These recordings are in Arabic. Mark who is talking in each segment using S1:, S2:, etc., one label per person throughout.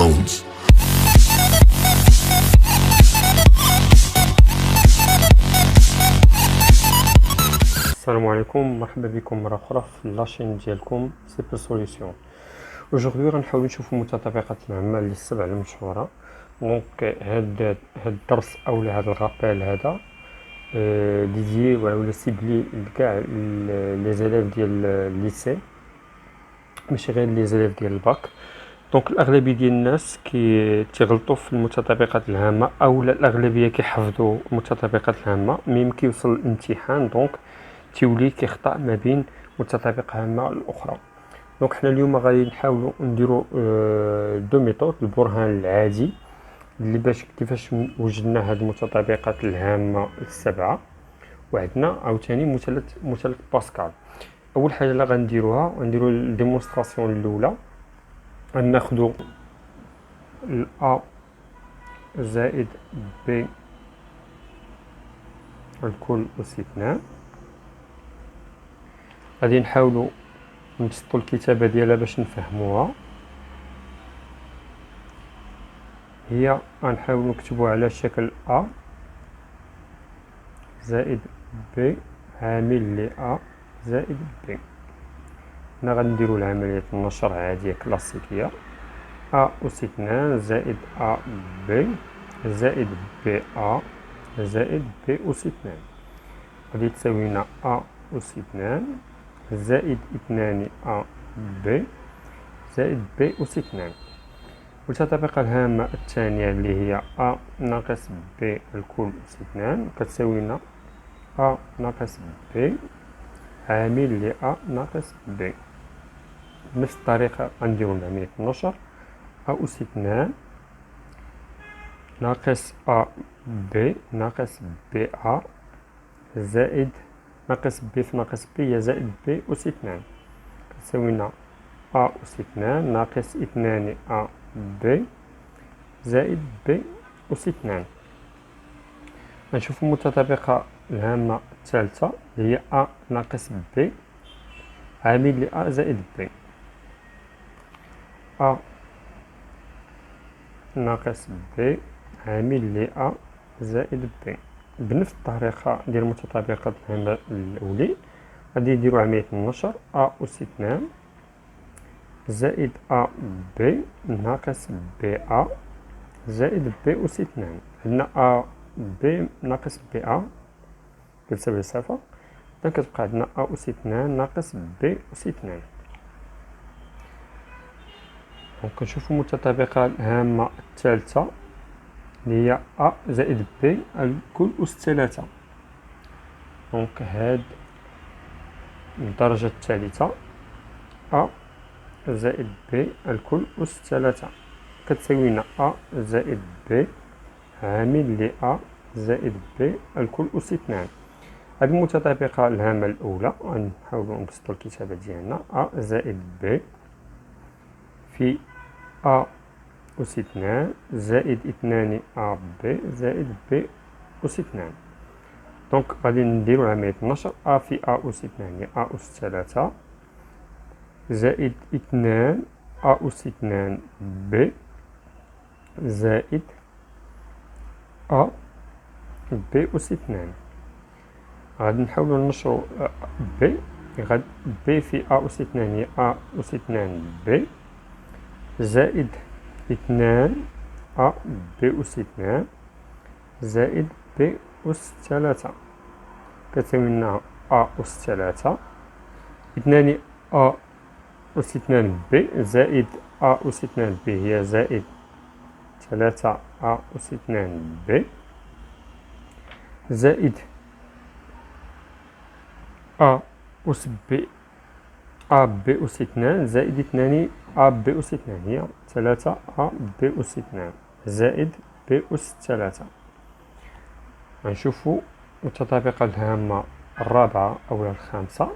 S1: sounds.
S2: السلام عليكم، مرحبا بكم مرة أخرى في لاشين ديالكم سيبر سوليسيون. aujourd'hui غنحاولو نشوفو متطابقات العامة للسبع المشهورة. دونك هاد الدرس اولا هاد الغابيل هذا ديديي ولا سيبلي لكاع لي زيليف ديال الليسي، ماشي غير لي زيليف ديال الباك. دونك الاغلبيه ديال الناس تيغلطوا في المتطابقات الهامه، اولا الاغلبيه كيحفظوا المتطابقات الهامه ميم كيوصل الامتحان دونك تيولي كيخطأ ما بين متطابقه هامه الاخرى. دونك حنا اليوم غادي نحاولوا نديروا دو ميثود، البرهان العادي اللي باش كيفاش وجدنا هاد المتطابقات الهامه السبعه، وعندنا عاوتاني مثلث باسكال. اول حاجه اللي غنديروها غنديروا الديمونستراسيون الاولى، غناخذوا A زائد B الكل أس 2. غادي نحاولوا نبسطوا الكتابة ديالها باش نفهموها. هي غنحاولوا نكتبوها على شكل A زائد B عامل ل A زائد B. هنا غنديروا العملية النشر عادية كلاسيكية، A أس 2 زائد A B زائد B A زائد B أس 2 غادي تساوي لنا A أس 2 زائد 2 A B زائد B أس 2. والمتطابقة الهامة الثانية اللي هي A ناقص B الكل أس 2 كتساوي لنا A ناقص B عامل ل A ناقص B. بنفس الطريقة غنديرو عملية النشر، A أس 2 ناقص A B ناقص B A زائد ناقص B في ناقص B هي زائد B أس 2 كتساوي لنا A أس 2 ناقص 2 A B زائد B أس 2. غنشوفو المتطابقة الهامة الثالثة اللي هي A ناقص B عامل ل A زائد B. A ناقص B عامل ل A زائد B. بنفس الطريقة ديال المتطابقات الهامة الأولى غادي نديرو عملية النشر، A أس 2 زائد A B ناقص B A زائد B أس 2. عندنا A B ناقص B A كتساوي صفر، إذا كتبقى عندنا A أس 2 ناقص B أس 2. دونك كنشوفو المتطابقة الهامة الثالثة اللي هي A زائد B الكل أس 3. دونك هاد الدرجة الثالثة A زائد B الكل أس 3 كتساوي لنا A زائد B عامل ل A زائد B الكل أس 2. هاد المتطابقة الهامة الأولى غنحاولو نبسطو الكتابة ديالنا، A زائد B في A أس 2 زائد 2 A B زائد B أس 2. دونك غادي نديرو عملية النشر، A في A أس 2 هي A أس 3 زائد 2 A أس 2 B زائد A B أس 2. غادي نحاولو ننشرو B، غاد B في A أس 2 هي A أس 2 B زائد 2 A B أس 2 زائد B أس 3 كتساوي لنا A أس 3 2 A أس 2 B زائد A أس 2 B هي زائد 3 A أس 2 B زائد A أس B A B أس 2 زائد 2 A B أس 2 هي 3 A B أس 2 زائد B أس 3. غنشوفو المتطابقة الهامة الرابعة أو الخامسة،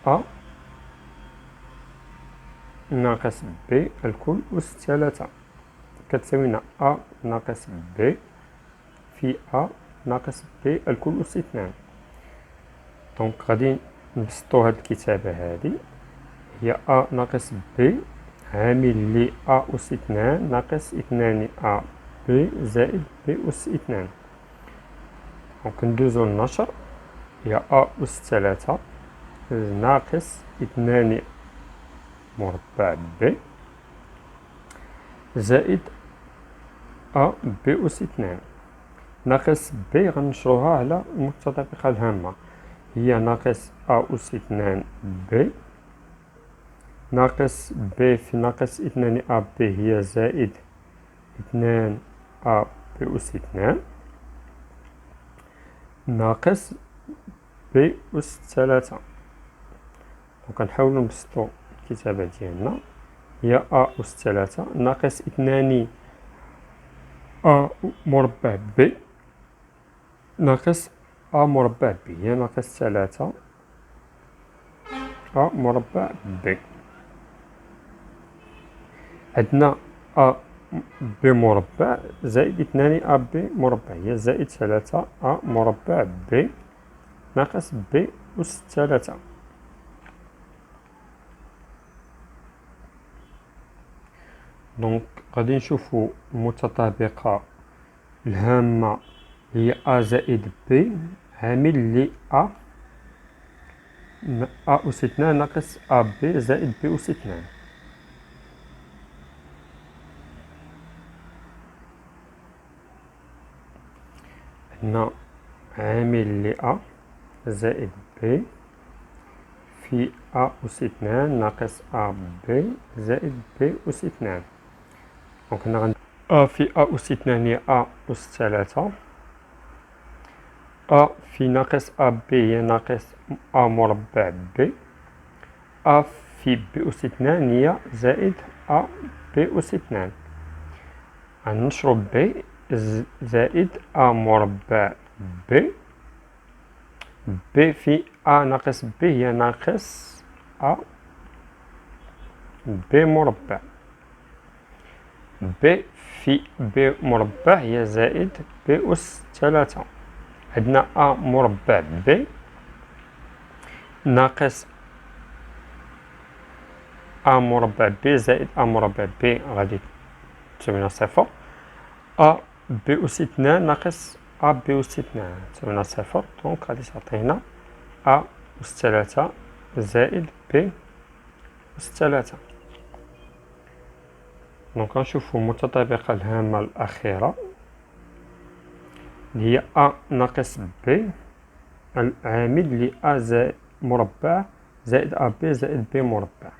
S2: A ناقص B الكل أس 3 كتساوي لنا A ناقص B في A ناقص B الكل أس 2. دونك غادي نبسطو هاد الكتابة هادي، هي A ناقص B عامل ل أ أس 2 ناقص 2 أ ب زائد ب أس 2. دونك ندوزو للنشر، هي أ أس 3 ناقص 2 مربع ب زائد أ ب أس 2 ناقص ب غنشروها على المتطابقة الهامة، هي ناقص أ أس 2 ب ناقص ب في ناقص 2 أ ب هي زائد 2 أ ب أس 2 ناقص ب أس 3. دونك نحاولو نبسطو الكتابة ديالنا، هي أ أس 3 ناقص 2 أ مربع ب ناقص أ مربع ب هي ناقص 3 أ مربع ب. عندنا أ ب مربع زائد 2 أ ب مربع هي زائد 3 أ مربع ب ناقص ب أس 3. دونك غادي نشوفو المتطابقة الهامة هي أ زائد ب عامل ل أ أس 2 ناقص أ ب زائد ب أس 2. هنا عامل ل أ زائد ب في أ أس 2 ناقص أ ب زائد ب أس 2. دونك هنا أ في أ أس 2 هي أ أس 3 أ في ناقص أ ب هي ناقص أ مربع ب أ في ب أس 2 هي زائد أ ب أس 2. غنشرو ب زائد أ مربع ب ب في أ ناقص ب هي ناقص أ ب مربع ب في ب مربع هي زائد ب أس 3. عندنا أ مربع ب ناقص أ مربع ب زائد أ مربع ب غادي تساوينا صفر. أ ب أس 2 ناقص أ ب أس 2 تساوينا صفر. دونك غادي تعطينا أ أس 3 زائد ب أس 3. دونك غنشوفو المتطابقة الهامة الأخيرة اللي هي أ ناقص ب العامل ل أ زائد مربع زائد أ ب زائد ب مربع.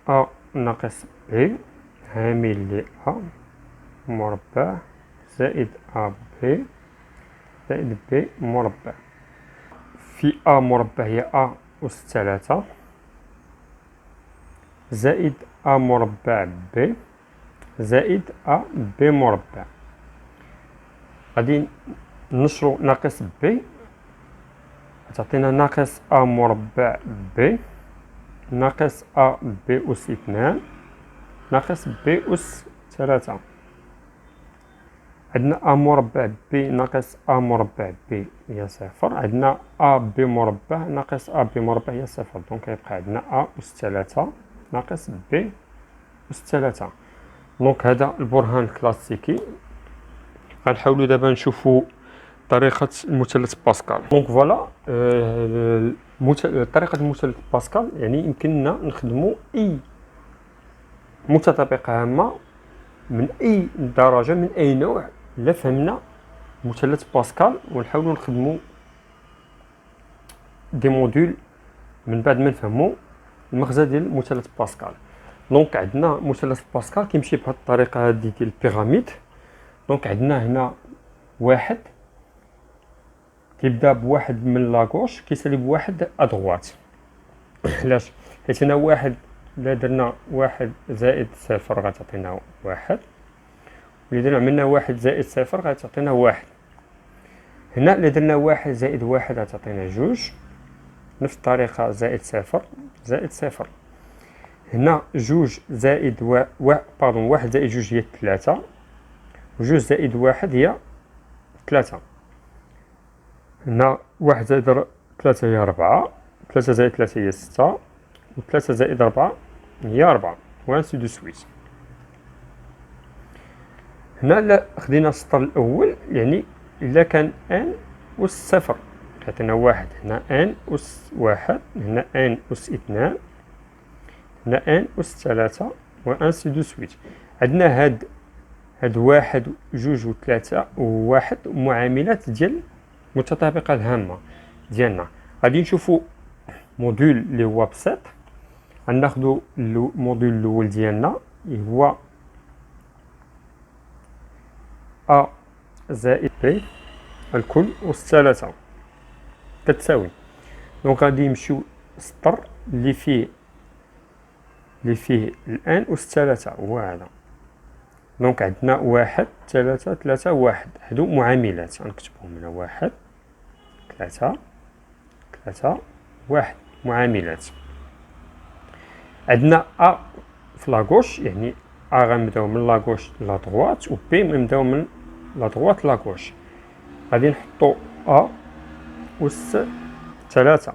S2: أ ناقص ب عامل ل أ مربع زائد أ ب زائد ب مربع في أ مربع هي أ أس 3 زائد أ مربع ب زائد أ ب مربع. غادي نشرو ناقص ب تعطينا ناقص أ مربع ب ناقص أ ب أس 2 ناقص ب أس 3. عندنا أ مربع ب ناقص أ مربع ب هي صفر. عندنا أ ب مربع ناقص أ ب مربع هي صفر. دونك يبقى عندنا أ أس 3 ناقص ب أس 3. دونك هذا البرهان الكلاسيكي. غنحاولو دابا نشوفو طريقة المثلث باسكال. دونك فوالا طريقة المثلث باسكال يعني يمكننا نخدمو أي متطابقة هامة من أي درجة من أي نوع إلا فهمنا مثلث باسكال، ونحاولو نخدمو دي موديول من بعد ما نفهمو المغزى ديال مثلث باسكال. دونك عندنا مثلث باسكال كيمشي بهاد الطريقة هادي ديال البيراميد. دونك عندنا هنا واحد كيبدا بواحد من لاغوش كيسالي بواحد ادغوات. علاش؟ حيت هنا واحد إلا درنا واحد زائد صفر غتعطينا واحد، إلا درنا عملنا واحد زائد صفر غتعطينا واحد. هنا إلا درنا واحد زائد واحد غتعطينا جوج. نفس الطريقة زائد صفر زائد صفر. هنا جوج زائد واحد زائد جوج هي ثلاثة، وجوج زائد واحد هي ثلاثة. هنا واحد زائد 3 هي 4، 3 زائد 3 هي 6، و 3 زائد 4 هي 4، وانسي دو سويت. هنا إلا خدينا السطر الأول، يعني إلا كان ان أس صفر عطينا واحد، هنا ان أس واحد، هنا ان أس اثنان، هنا ان أس ثلاثة، وانسي دو سويت. عندنا هاد واحد جوج و ثلاثة و واحد معاملات ديال متطابقة الهامة ديالنا. غادي نشوفو موديول اللي هو بسيط. غناخدو الموديول الأول ديالنا اللي هو أ زائد ب الكل أس ثلاثة كتساوي. دونك غادي نمشيو للسطر اللي فيه الآن أس ثلاثة، هو هذا. دونك عندنا واحد ثلاثة ثلاثة واحد، هادو معاملات غنكتبهم هنا، واحد ثلاثة ثلاثة واحد، معاملات. عندنا أ في لاغوش، يعني أ غنبداو من لاغوش لا دغوات، و بي غنبداو من لا دغوات لاغوش. غادي نحطو أ أس ثلاثة،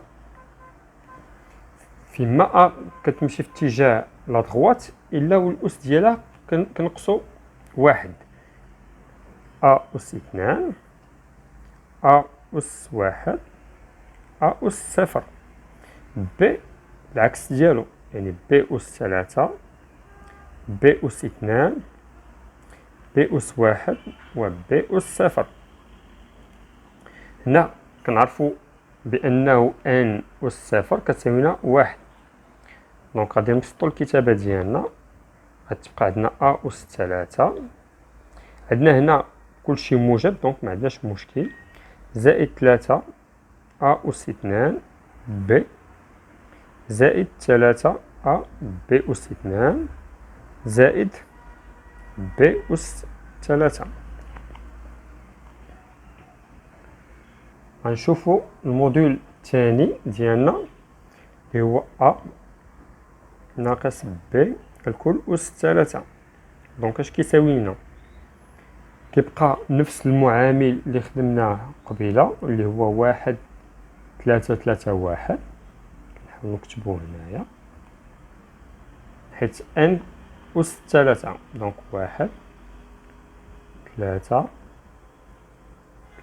S2: فيما أ كتمشي في اتجاه لا دغوات إلا والأس ديالها كنقصو واحد. أ أس اثنان، أ أس واحد، أ أس صفر. ب العكس ديالو، يعني ب أس ثلاثة، ب أس اثنان، ب أس واحد، و ب أس صفر. هنا كنعرفو بأنه ان أس صفر كتساوينا واحد. دونك غادي نبسطو الكتابة ديالنا، غتبقى عندنا أ أس ثلاثة، عندنا هنا كلشي موجب دونك معندناش مشكل، زائد ثلاثة أ أس اثنان ب، زائد ثلاثة أ ب أس اثنان، زائد ب أس ثلاثة. غنشوفو الموديول الثاني ديالنا اللي هو أ ناقص ب الكل أس ثلاثة. دونك اش كيساوي لنا؟ كيبقى نفس المعامل اللي خدمناه قبيله اللي هو واحد ثلاثة ثلاثة واحد. نحاول نكتبوه هنايا حيت ان أس ثلاثة، دونك واحد ثلاثة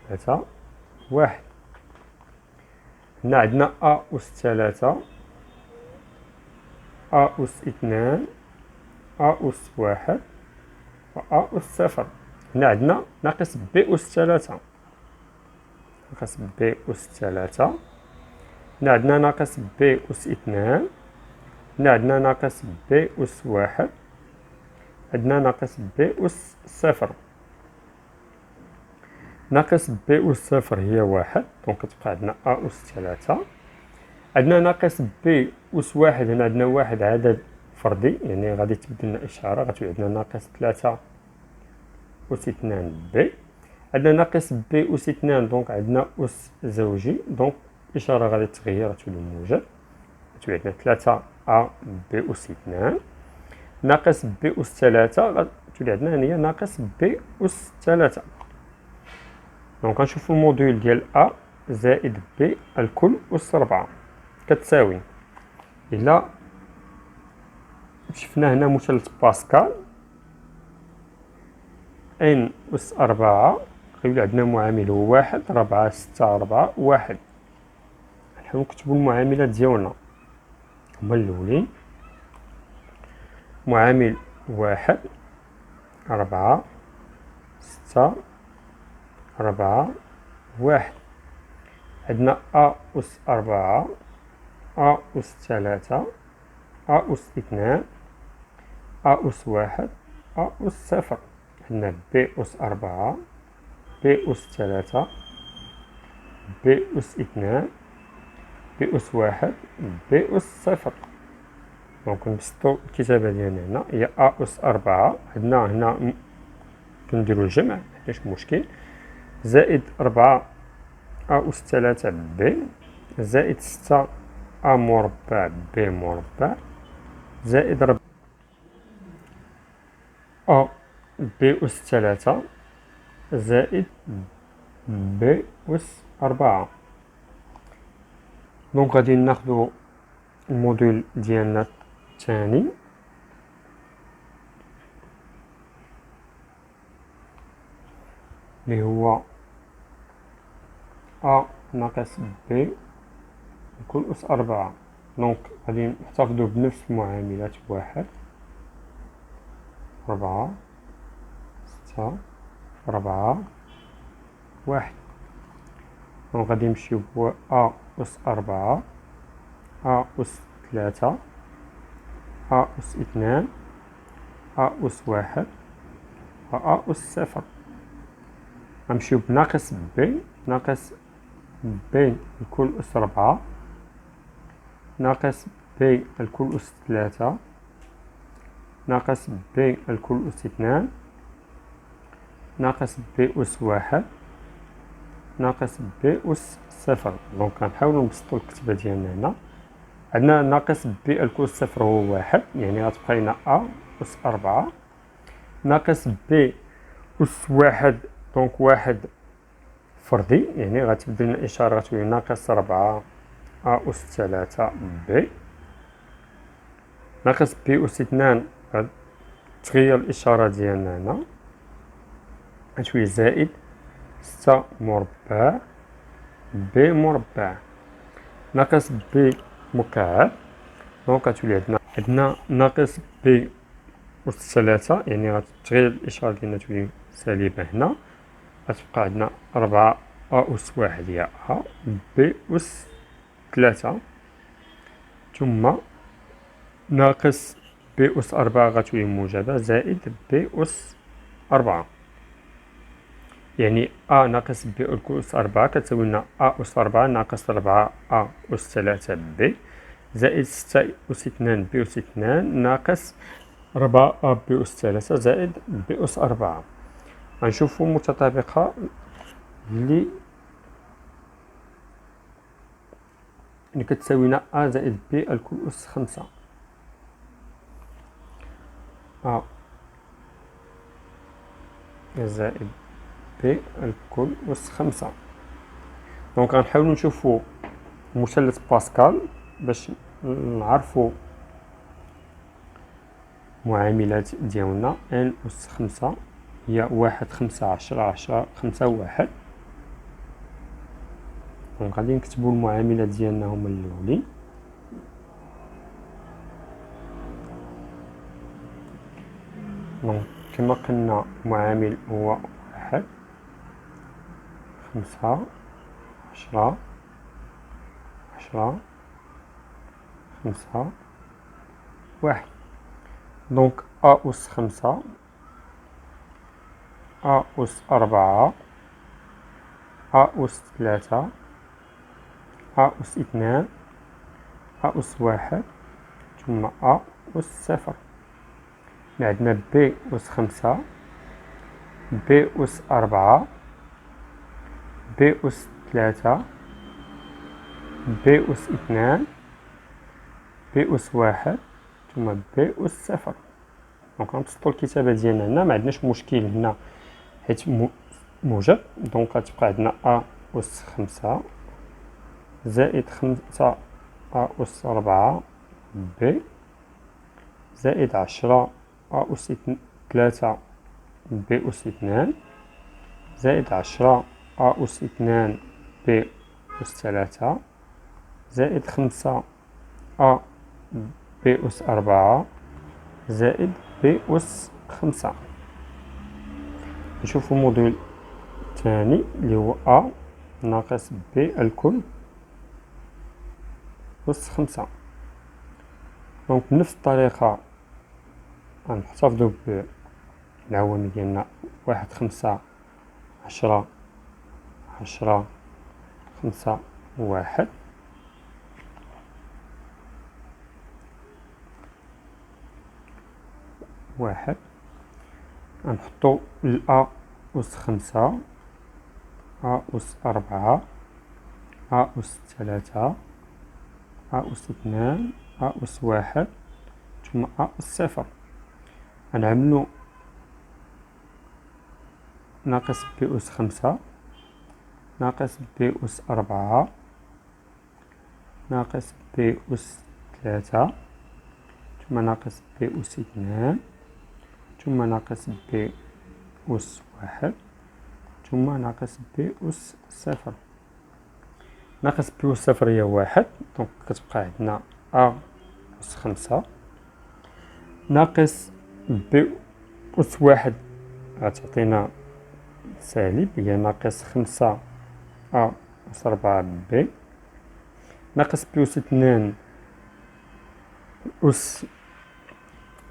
S2: ثلاثة واحد. هنا عندنا أ أس ثلاثة، أ أس اثنان، أ أس واحد، و أ أس صفر. هنا عندنا ناقص ب أس ثلاثة، ناقص ب أس ثلاثة. هنا عندنا ناقص ب أس اثنان، هنا عندنا ناقص ب أس واحد، عندنا ناقص ب أس صفر. ناقص ب أس صفر هي واحد، دونك كتبقى عندنا أ أس ثلاثة. عندنا ناقص ب أس واحد، هنا عندنا واحد عدد فردي، يعني غادي تبدل لنا إشارة، غتولي عندنا ناقص ثلاثة أس اثنان ب. عندنا ناقص ب أس اثنان، دونك عندنا أس زوجي، دونك الإشارة غادي تغير غتولي موجب، غتولي عندنا ثلاثة أ ب أس اثنان. ناقص ب أس ثلاثة غتولي عندنا هي ناقص ب أس ثلاثة. دونك غنشوفو الموديول ديال أ زائد ب الكل أس ربعة كتساوي. إلا شفنا هنا مثلث باسكال، ان أس أربعة غيولي عندنا معامل هو واحد، ربعة ستة ربعة واحد. نحاول نكتبو المعاملات ديالنا، هما الأولين معامل واحد ربعة ستة ربعة واحد. عندنا أ أس أربعة، أ أس ثلاثة، أ أس اثنان، أ أس واحد، أ أس صفر. عندنا ب أس أربعة، ب أس ثلاثة، ب أس اثنان، ب أس واحد، ب أس صفر. دونك نبسطو الكتابة ديالنا هنا هي أ أس أربعة، عندنا هنا كنديرو الجمع معندناش مشكل، زائد ربعة أ أس ثلاثة ب، زائد ستة أ مربع ب مربع، زائد ربعة أ ب أس ثلاثة، زائد ب أس أربعة. دونك غادي ناخدو الموديل ديالنا الثاني اللي هو أ ناقص ب يكون أس 4. دونك غادي نحتفظو بنفس المعاملات، 1 4 6 4 1. دونك غادي نمشيو ب أ أس 4 أ أس 3 أ أس 2 أ أس 1 أ أس 0. غنمشيو بناقص ب، ناقص ب الكل أس 4 ناقص ب الكل أس 3 ناقص ب الكل أس 2 ناقص ب أس 1 ناقص ب أس 0. دونك غنحاولو نبسطو الكتابة ديالنا هنا. عندنا ناقص ب الكل أس 0 هو 1، يعني غتبقى لينا أ أس 4 ناقص ب أس 1. دونك 1 فردي، يعني غتبدل لنا الإشارة غتولي ناقص 4 أ أس 3 ب ناقص ب أس 2. غتغير الإشارة ديالنا هنا غتولي زائد 6 مربع ب مربع ناقص ب مكعب. دونك غتولي عندنا ناقص ب أس 3، يعني غتغير الإشارة ديالنا تولي سالبة هنا. غتبقى عندنا 4 أ أس 1 هي أ ب أس 3 ثم ناقص ب أس 4 غتولي موجبة زائد ب أس 4، يعني أ ناقص ب الكل أس 4 كتساوي لنا أ أس 4 ناقص 4 أ أس 3 ب زائد 6 أس 2 ب أس 2 ناقص 4 أ ب أس 3 زائد ب أس 4. غنشوفو متطابقة اللي كتساوي لنا أ زائد ب الكل أس 5. أ زائد ب الكل أس 5. دونك غنحاولو نشوفو مثلث باسكال باش نعرفو معاملات ديالنا. ان أس 5 هي 1 5 10 10 5 1. دونك غادي نكتبو المعاملات ديالنا هما الاولين. دونك كما قلنا المعامل هو 1 5 10 10 5 1. دونك أ أس 5 أ أس 4 أ أس 3 أ أس 2 أ أس 1 ثم أ أس 0. عندنا ب أس 5 ب أس 4 ب أس 3 ب أس 2 ب أس 1 ثم ب أس 0. دونك غنبسطو الكتابة ديالنا هنا، ما عندناش مشكل هنا حيت موجب. دونك غتبقى عندنا أ أس 5 زائد 5 أ أس 4 ب زائد 10 أ أس 3 ب أس 2 زائد 10 أ أس 2 ب أس 3 زائد 5 أ ب أس 4 زائد ب أس 5. نشوفو الموديل الثاني اللي هو أ ناقص ب الكل أس 5. دونك بنفس الطريقة غنحتفظو بالعوامل ديالنا 1 5 10 10 5 1. غنحطو الأ أس 5 أ أس 4 أ أس 3 أ أس 2 أ أس 1 ثم أ أس 0. غنعملو ناقص ب أس 5 ناقص ب أس 4 ناقص ب أس 3 ثم ناقص ب أس 2 ثم ناقص ب أس 1 ثم ناقص ب أس 0. ناقص ب أس 0 هي 1، دونك كتبقى عندنا أ أس 5 ناقص ب أس 1 غتعطينا سالب، هي ناقص 5 أ أس 4 ب ناقص ب أس 2 أس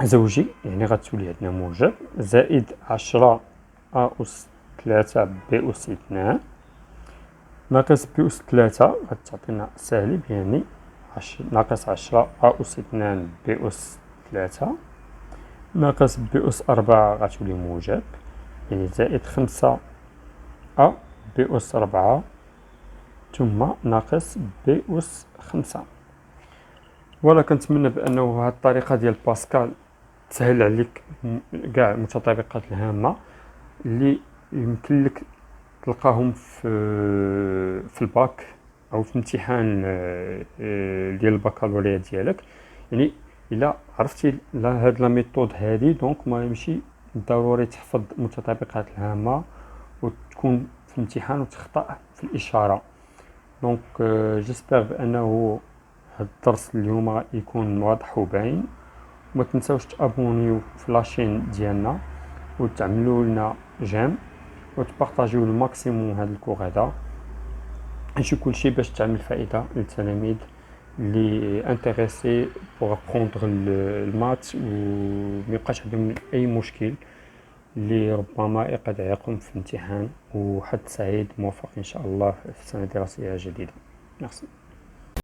S2: زوجي يعني غتولي عندنا موجب زائد 10 أ أس 3 ب أس 2 ناقص ب أس 3 غتعطينا سالب يعني ناقص 10 أ أس 2 ب أس 3 ناقص ب أس 4 غتولي موجب يعني زائد 5 أ ب أس 4 ثم ناقص ب أس 5. ولا كنتمنى بأنه هذه الطريقة ديال باسكال تسهل عليك كاع المتطابقات الهامة اللي يمكن لك تلقاهم في الباك او في امتحان ديال البكالوريا ديالك. يعني الا عرفتي هاد لا ميثود هادي دونك ما يمشي ضروري تحفظ المتطابقات الهامة وتكون في الامتحان وتخطأ في الإشارة. دونك جيسبر بأنه هاد الدرس اليوم يكون واضح وباين. وما تنساوش تابونيو في لاشين ديالنا وتعملوا لنا جيم وتبارطاجيو الماكسيموم هذا الكور هذا. هادشي كلشي باش تعمل فائده للتلاميذ اللي انتريسي بوغ ابروندر المات وميبقاش عندهم اي مشكل اللي ربما يقد يعيقهم في الامتحان. وحد سعيد موفق ان شاء الله في السنه الدراسيه الجديده. ميرسي.